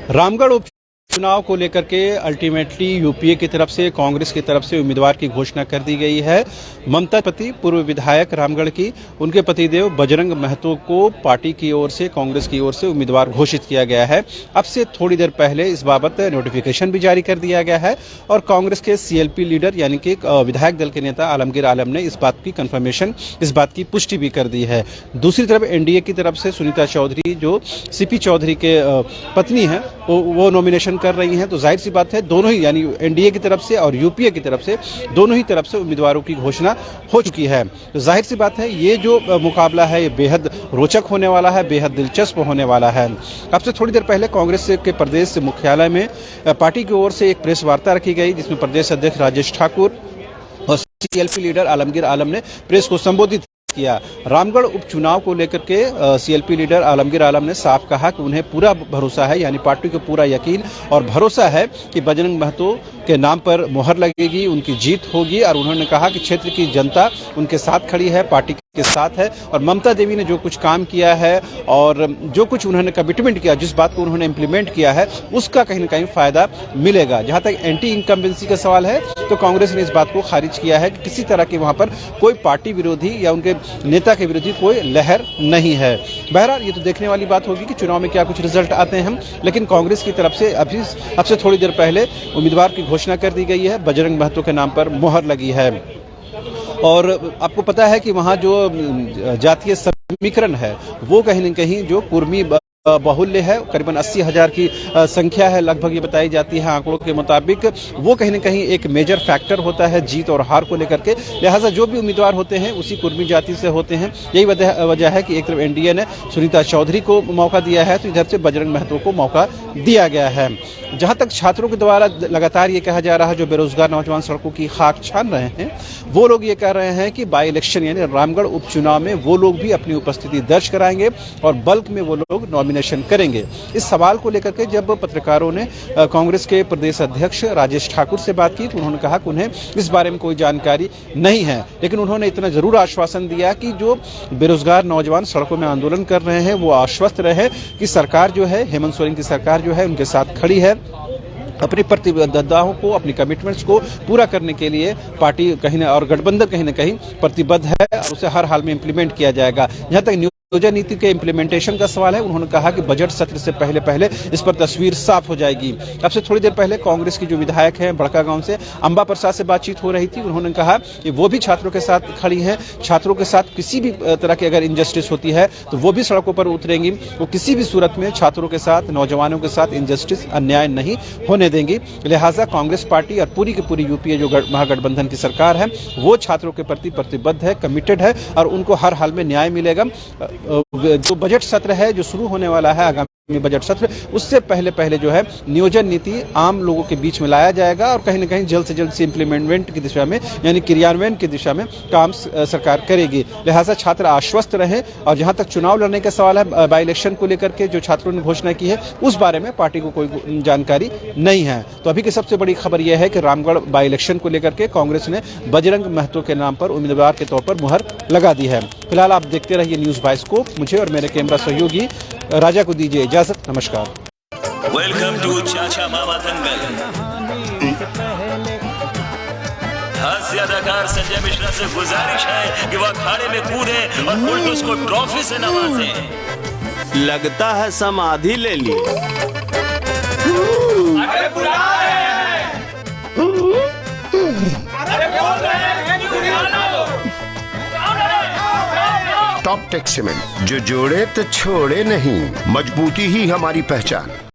रामगढ़ उपचुनाव को लेकर के अल्टीमेटली यूपीए की तरफ से कांग्रेस की तरफ से उम्मीदवार की घोषणा कर दी गई है। ममता पति पूर्व विधायक रामगढ़ की, उनके पतिदेव बजरंग महतो को पार्टी की ओर से, कांग्रेस की ओर से उम्मीदवार घोषित किया गया है। अब से थोड़ी देर पहले इस बाबत नोटिफिकेशन भी जारी कर दिया गया है और कांग्रेस के सीएलपी लीडर यानी कि विधायक दल के नेता आलमगीर आलम ने इस बात की कंफर्मेशन, इस बात की पुष्टि भी कर दी है। दूसरी तरफ एनडीए की तरफ से सुनीता चौधरी, जो सीपी चौधरी के पत्नी हैं, वो नॉमिनेशन कर रही हैं। तो जाहिर सी बात है दोनों ही, यानी एनडीए की तरफ से और यूपीए की तरफ से, दोनों ही तरफ से उम्मीदवारों की घोषणा हो चुकी है। तो जाहिर सी बात है ये जो मुकाबला है ये बेहद रोचक होने वाला है, बेहद दिलचस्प होने वाला है। अब से थोड़ी देर पहले कांग्रेस के प्रदेश मुख्यालय में पार्टी की ओर से एक प्रेस वार्ता रखी गई, जिसमें प्रदेश अध्यक्ष राजेश ठाकुर और सीएलपी लीडर आलमगीर आलम ने प्रेस को संबोधित किया। रामगढ़ उपचुनाव को लेकर के सीएलपी लीडर आलमगीर आलम ने साफ कहा कि उन्हें पूरा भरोसा है, यानी पार्टी को पूरा यकीन और भरोसा है कि बजरंग महतो के नाम पर मुहर लगेगी, उनकी जीत होगी। और उन्होंने कहा कि क्षेत्र की जनता उनके साथ खड़ी है, पार्टी के साथ है और ममता देवी ने जो कुछ काम किया है और जो कुछ उन्होंने कमिटमेंट किया, जिस बात को उन्होंने इम्प्लीमेंट किया है, उसका कहीं ना कहीं फायदा मिलेगा। जहां तक एंटी इनकम्बेंसी का सवाल है तो कांग्रेस ने इस बात को खारिज किया है कि किसी तरह की वहां पर कोई पार्टी विरोधी या उनके नेता के विरोधी कोई लहर नहीं है। बहरहाल ये तो देखने वाली बात होगी कि चुनाव में क्या कुछ रिजल्ट आते हैं, लेकिन कांग्रेस की तरफ से अब से थोड़ी देर पहले उम्मीदवार की घोषणा कर दी गई है, बजरंग महतो के नाम पर मुहर लगी है। और आपको पता है कि वहाँ जो जातीय समीकरण है वो कहीं न कहीं जो कुर्मी बाहुल्य है, करीबन 80,000 की संख्या है लगभग, ये बताई जाती है आंकड़ों के मुताबिक। वो कहीं न कहीं एक मेजर फैक्टर होता है जीत और हार को लेकर के। लिहाजा जो भी उम्मीदवार होते हैं उसी कुर्मी जाति से होते हैं। यही वजह है कि एक तरफ एनडीए ने सुनीता चौधरी को मौका दिया है तो इधर से बजरंग महतो को मौका दिया गया है। जहां तक छात्रों के द्वारा लगातार ये कहा जा रहा है, जो बेरोजगार नौजवान सड़कों की खाक छान रहे हैं, वो लोग ये कह रहे हैं कि बाई इलेक्शन यानी रामगढ़ उपचुनाव में वो लोग भी अपनी उपस्थिति दर्ज कराएंगे और बल्क में वो लोग नॉमिनेशन करेंगे। इस सवाल को लेकर के जब पत्रकारों ने कांग्रेस के प्रदेश अध्यक्ष राजेश ठाकुर से बात की तो उन्होंने कहा कि उन्हें इस बारे में कोई जानकारी नहीं है, लेकिन उन्होंने इतना जरूर आश्वासन दिया कि जो बेरोजगार नौजवान सड़कों में आंदोलन कर रहे हैं वो आश्वस्त रहे कि सरकार जो है, हेमंत सोरेन की सरकार जो है, उनके साथ खड़ी है। अपनी प्रतिबद्धताओं को, अपनी कमिटमेंट्स को पूरा करने के लिए पार्टी कहीं ना, और गठबंधन कहीं ना कहीं प्रतिबद्ध है और उसे हर हाल में इंप्लीमेंट किया जाएगा। जहां तक नियोजन नीति के इंप्लीमेंटेशन का सवाल है, उन्होंने कहा कि बजट सत्र से पहले इस पर तस्वीर साफ हो जाएगी। अब से थोड़ी देर पहले कांग्रेस की जो विधायक हैं बड़का गांव से, अंबा प्रसाद से बातचीत हो रही थी। उन्होंने कहा कि वो भी छात्रों के साथ खड़ी हैं, छात्रों के साथ किसी भी तरह की अगर इनजस्टिस होती है तो वो भी सड़कों पर उतरेंगी। वो किसी भी सूरत में छात्रों के साथ, नौजवानों के साथ इनजस्टिस, अन्याय नहीं होने देंगी। लिहाजा कांग्रेस पार्टी और पूरी की पूरी यूपीए जो महागठबंधन की सरकार है वो छात्रों के प्रति प्रतिबद्ध है, कमिटेड है और उनको हर हाल में न्याय मिलेगा। जो बजट सत्र है जो शुरू होने वाला है, आगामी बजट सत्र, उससे पहले जो है नियोजन नीति आम लोगों के बीच में लाया जाएगा और कहीं ना कहीं जल्द से जल्द से इम्प्लीमेंट की दिशा में, यानी क्रियान्वयन की दिशा में काम सरकार करेगी। लिहाजा छात्र आश्वस्त रहे। और जहां तक चुनाव लड़ने का सवाल है, बाई इलेक्शन को लेकर के जो छात्रों ने घोषणा की है उस बारे में पार्टी को कोई जानकारी नहीं है। तो अभी की सबसे बड़ी खबर यह है कि रामगढ़ बाई इलेक्शन को लेकर के कांग्रेस ने बजरंग महतो के नाम पर उम्मीदवार के तौर पर मुहर लगा दी है। फिलहाल आप देखते रहिए न्यूज बाइस्कोप। मुझे और मेरे कैमरा सहयोगी राजा को दीजिए इजाजत। नमस्कार। वेलकम टू चाचा मामा दंगल। हास्य अदाकार संजय मिश्रा से गुजारिश है कि वह अखाड़े में कूदे और फुलटूस को ट्रॉफी से नवाजे। लगता है समाधि ले ली। अरे बुला रहे हैं। अरे बोल रहे हैं कि बुलाना हो। टॉप टेक सीमेंट, जो जोड़े तो छोड़े नहीं, मजबूती ही हमारी पहचान।